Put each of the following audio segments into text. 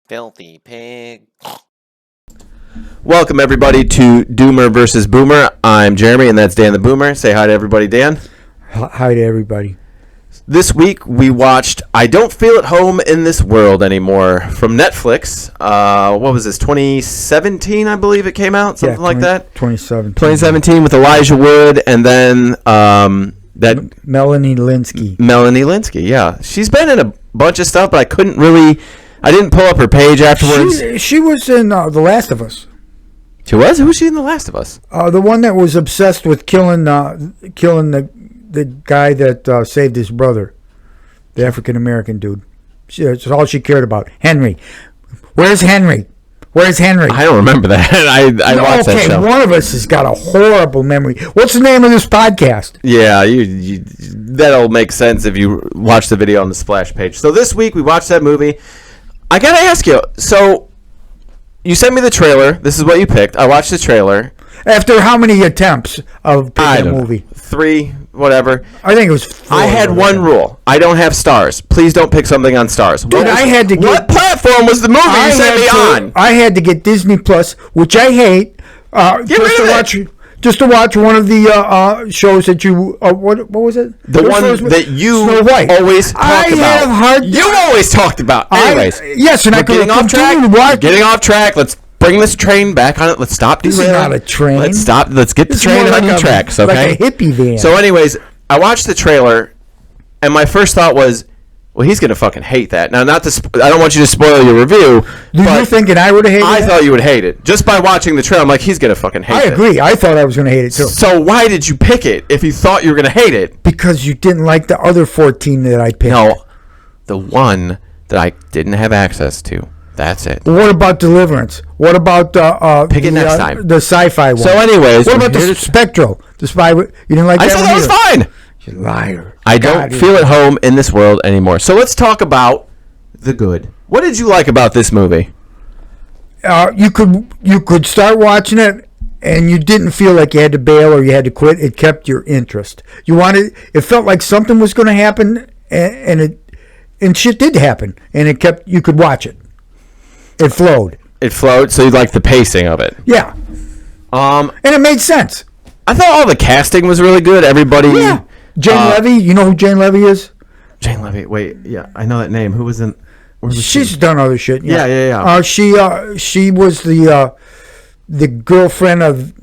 Filthy pig. Welcome, everybody, to Doomer versus Boomer. I'm Jeremy, and that's Dan the Boomer. Say hi to everybody, Dan. Hi to everybody. This week, we watched I Don't Feel at Home in This World Anymore from Netflix. What was this, 2017, I believe it came out? Something like that? 2017. 2017 with Elijah Wood, and then Melanie Lynskey. Melanie Lynskey, yeah. She's been in a bunch of stuff, but I didn't pull up her page afterwards. She was in The Last of Us. She was? Who was she in The Last of Us? The one that was obsessed with killing the guy that saved his brother, the African American dude. That's all she cared about. Henry. Where's Henry? I don't remember that. I watched that show. One of us has got a horrible memory. What's the name of this podcast? Yeah, that'll make sense if you watch the video on the Splash page. So this week we watched that movie. I gotta ask you, so you sent me the trailer. This is what you picked. I watched the trailer. After how many attempts of picking a movie? 3, whatever. I think it was 4. I had one rule. I don't have stars. Please don't pick something on stars. Dude, what platform was the movie you sent me on? I had to get Disney Plus, which I hate. Just to watch one of the shows that you what was it? The one that you always talked about. You always talked about. Anyways, yes, and I could getting off track. Getting off track. Let's bring this train back on it. Let's stop derailing. This is not a train. Let's get the train on the tracks. Okay, like a hippie van. So, anyways, I watched the trailer, and my first thought was, well, he's gonna fucking hate that. Now, I don't want you to spoil your review. You're thinking I would have hated it? I thought you would hate it. Just by watching the trailer, I'm like, he's gonna fucking hate it. I agree. I thought I was gonna hate it too. So why did you pick it if you thought you were gonna hate it? Because you didn't like the other 14 that I picked. No, the one that I didn't have access to. That's it. Well, what about Deliverance? What about pick it next time? The sci-fi one. So, anyways, what about the Spectral? The spy. You didn't like that? I said that was fine. You liar. I don't feel at home in this world anymore. So let's talk about the good. What did you like about this movie? You could start watching it and you didn't feel like you had to bail or you had to quit. It kept your interest. It felt like something was going to happen, and shit did happen, and you could watch it. It flowed. So you liked the pacing of it? Yeah. And it made sense. I thought all the casting was really good. Everybody. Yeah. Jane Levy. You know who Jane Levy is? Jane Levy. Wait. Yeah, I know that name. Who was in? She's done other shit. Yeah. She was the girlfriend of.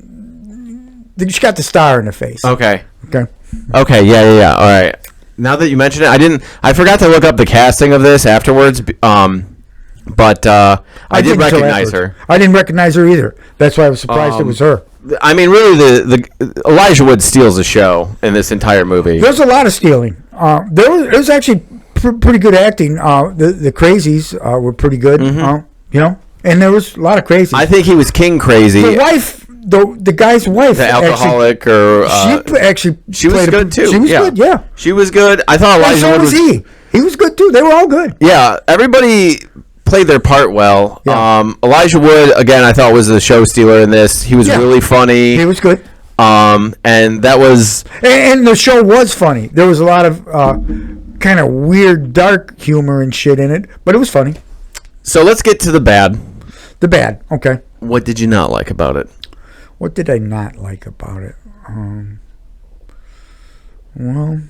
She got the star in the face. Okay. Yeah. All right. Now that you mention it, I forgot to look up the casting of this afterwards. But I did recognize her. I didn't recognize her either. That's why I was surprised it was her. I mean, really, the Elijah Wood steals the show in this entire movie. There's a lot of stealing. There was actually pretty good acting. The crazies were pretty good. And there was a lot of crazies. I think he was king crazy. The wife, the guy's wife, the alcoholic, she was good too. She was good. Yeah, she was good. I thought Elijah Wood was. He was good too. They were all good. Yeah, everybody played their part well. Yeah. Elijah Wood, again, I thought was the show stealer in this. He was really funny. He was good. And that was... And the show was funny. There was a lot of kind of weird, dark humor and shit in it, but it was funny. So let's get to the bad. The bad, okay. What did you not like about it? What did I not like about it? Well...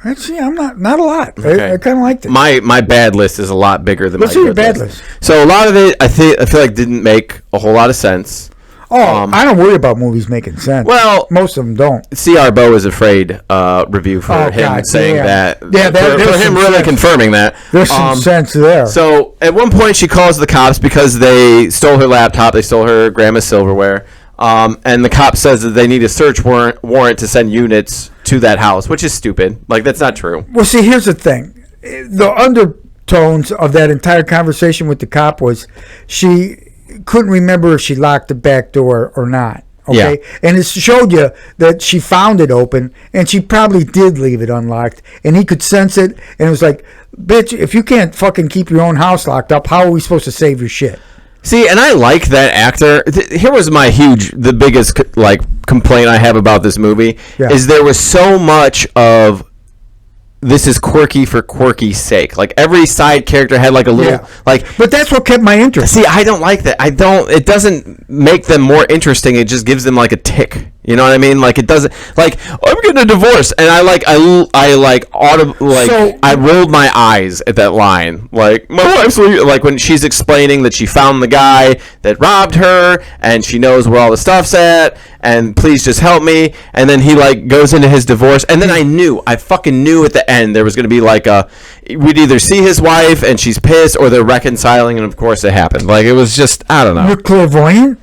Actually, I'm not a lot. Okay. I kind of liked it. My bad list is a lot bigger than my good list. Let's see your bad list. So a lot of it, I feel like didn't make a whole lot of sense. Oh, I don't worry about movies making sense. Well, most of them don't. C.R. Beau is Afraid review for him saying that. Yeah, for him really confirming that. There's some sense there. So at one point she calls the cops because they stole her laptop. They stole her grandma's silverware. And the cop says that they need a search warrant to send units to that house, which is stupid. Like, that's not true. Well, see, here's the thing. The undertones of that entire conversation with the cop was she couldn't remember if she locked the back door or not. Okay? Yeah. And it showed you that she found it open, and she probably did leave it unlocked, and he could sense it, and it was like, bitch, if you can't fucking keep your own house locked up, how are we supposed to save your shit? See, and I like that actor. Here was the biggest complaint I have about this movie is there was so much of this is quirky for quirky's sake. Like every side character had like a little But that's what kept my interest. See, I don't like that. It doesn't make them more interesting. It just gives them like a tick. You know what I mean? Like it doesn't. Like I'm getting a divorce, and I rolled my eyes at that line. Like my wife's like when she's explaining that she found the guy that robbed her, and she knows where all the stuff's at, and please just help me. And then he like goes into his divorce, and then I fucking knew at the end there was gonna be like we'd either see his wife and she's pissed, or they're reconciling, and of course it happened. Like it was just I don't know. You're clairvoyant?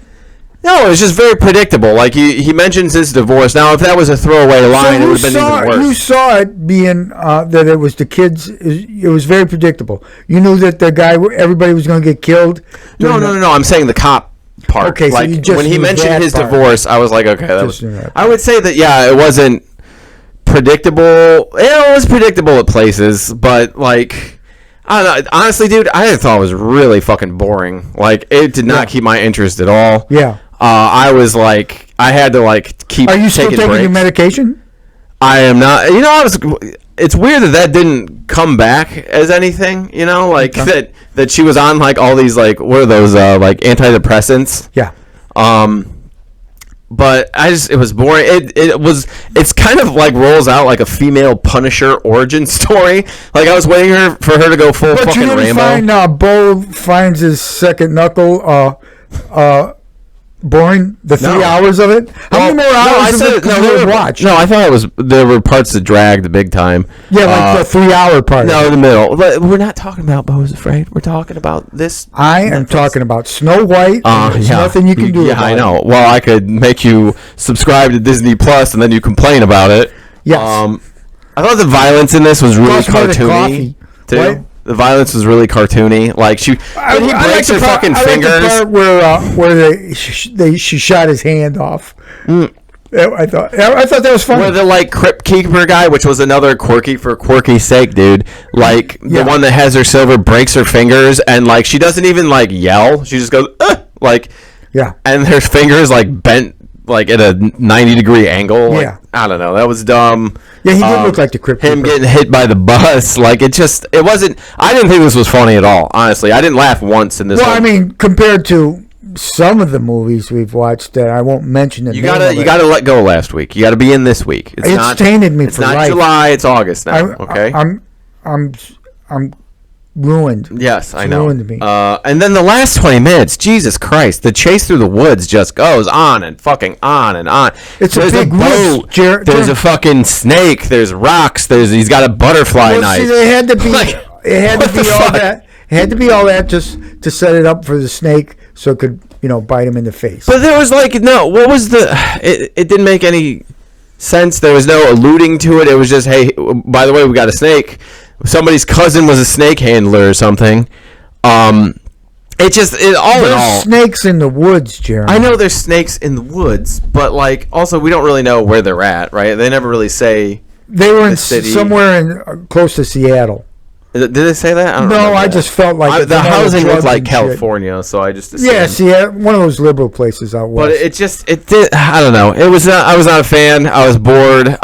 No, it was just very predictable. Like he mentions his divorce. Now, if that was a throwaway line, it would have been even worse. You saw it being that it was the kids. It was very predictable. You knew that the guy, everybody was going to get killed. No. I'm saying the cop part. Okay, like so you just when he mentioned his part. divorce, I was like, okay, I would say that it wasn't predictable. It was predictable at places, but like. I don't know. Honestly, dude, I thought it was really fucking boring. Like, it did not keep my interest at all. Yeah. I was like, I had to like keep. Are you still taking breaks. your medication? I am not. You know, it's weird that didn't come back as anything. You know, like that she was on like all these like what are those like antidepressants? Yeah. But it was boring. It's kind of like rolls out like a female Punisher origin story. Like I was waiting for her to go full fucking Rambo. But you didn't find Bo finds his second knuckle boring? The 3 hours of it? How many more hours did you watch? No, I thought there were parts that dragged big time. Yeah, like the 3 hour part. No, the middle. But we're not talking about Beau is Afraid. We're talking about this. I am talking about Snow White. There's nothing you can do about it. Yeah, I know. Well, I could make you subscribe to Disney Plus and then you complain about it. Yes. I thought the violence in this was really cartoony, too. What? The violence was really cartoony. Like he breaks her fucking fingers. I like the part where she shot his hand off. I thought that was funny. Where the like Crypt Keeper guy, which was another quirky for quirky's sake, dude. Like the one that has her silver breaks her fingers, and like she doesn't even like yell. She just goes like and her fingers like bent like at a 90-degree angle. Like, yeah, I don't know. That was dumb. Yeah, he did look like the Crypt Keeper. Him getting hit by the bus, like it wasn't. I didn't think this was funny at all. Honestly, I didn't laugh once in this. Well, I mean, compared to some of the movies we've watched that I won't mention. You gotta let go last week. You gotta be in this week. It's tainted me for life. It's not July. It's August now. Okay. I'm ruined. Yes, I know. Ruined me. And then the last 20 minutes, Jesus Christ, the chase through the woods just goes on and fucking on and on. It's a big boat. There's a fucking snake. There's rocks. He's got a butterfly knife. See, it had to be. It had to be all that. It had to be all that just to set it up for the snake, so it could, bite him in the face. But there was like no. What was the? It didn't make any sense. There was no alluding to it. It was just, hey, by the way, we got a snake. Somebody's cousin was a snake handler or something. There's snakes in the woods, Jeremy. I know there's snakes in the woods, but like also we don't really know where they're at, right? They never really say. They were in somewhere in close to Seattle. Did they say that? I just felt like the housing looked like California, so I just assumed. Yeah, one of those liberal places out west. But it did. I don't know. It was. I was not a fan. I was bored.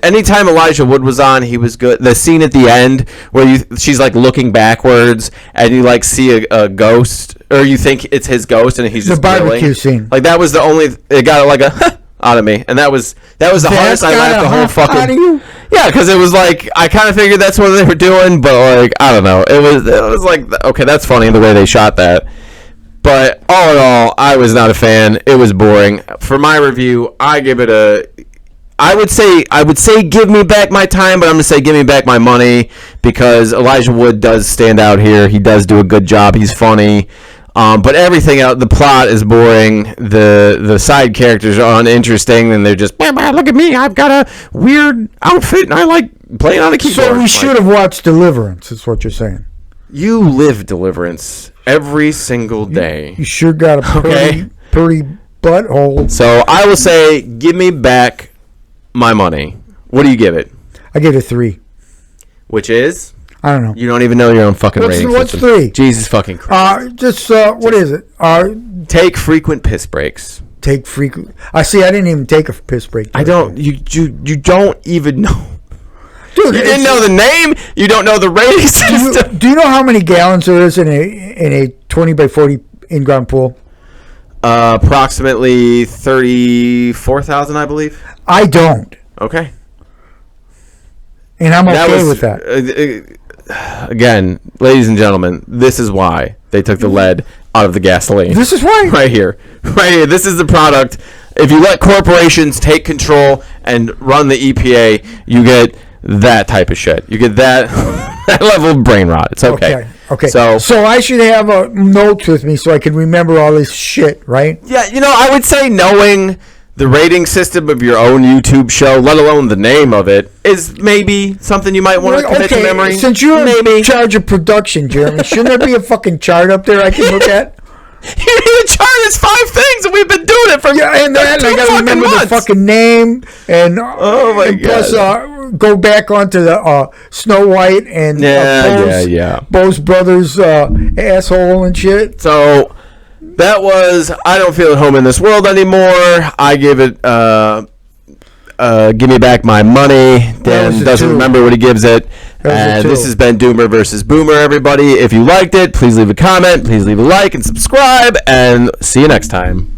Anytime Elijah Wood was on, he was good. The scene at the end where she's like looking backwards and you like see a ghost, or you think it's his ghost, and he's just the barbecue scene. Like that was the only. It got like a. Out of me, and that was the hardest I laughed the whole fucking. Out of you? Yeah, because it was like I kind of figured that's what they were doing, but like I don't know, it was like okay, that's funny the way they shot that, but all in all, I was not a fan. It was boring. For my review, I give it a. I would say give me back my time, but I'm gonna say give me back my money because Elijah Wood does stand out here. He does do a good job. He's funny. But everything out, the plot is boring. The side characters are uninteresting, and they're just, look at me, I've got a weird outfit, and I like playing on a keyboard. So we should have watched Deliverance, is what you're saying. You live Deliverance every single day. You sure got a pretty butthole. So I will say, give me back my money. What do you give it? I give it 3. Which is? I don't know. You don't even know your own fucking rating What's system. 3? Jesus fucking Christ. What is it? Take frequent piss breaks. Take frequent. I didn't even take a piss break. I don't. You don't even know. Dude, you didn't know the name. You don't know the rating system. Do you know how many gallons there is in a 20 by 40 in-ground pool? Approximately 34,000, I believe. I don't. Okay. And I'm okay with that. Again, ladies and gentlemen, this is why they took the lead out of the gasoline. This is why. Right here. This is the product. If you let corporations take control and run the EPA, you get that type of shit. You get that, that level of brain rot. It's okay. Okay. So I should have notes with me so I can remember all this shit, right? yeah, I would say knowing the rating system of your own YouTube show, let alone the name of it, is maybe something you might want to commit to memory. Since you're in charge of production, Jeremy, shouldn't there be a fucking chart up there I can look at? You need a chart. It's 5 things, and we've been doing it for and I gotta remember months. the fucking name and Oh my plus God. go back onto the Snow White and Bose Brothers asshole and shit. So that was I Don't Feel at Home in This World Anymore. I give it Give Me Back My Money. Dan doesn't remember what he gives it. And this has been Doomer versus Boomer, everybody. If you liked it, please leave a comment, please leave a like and subscribe, and see you next time.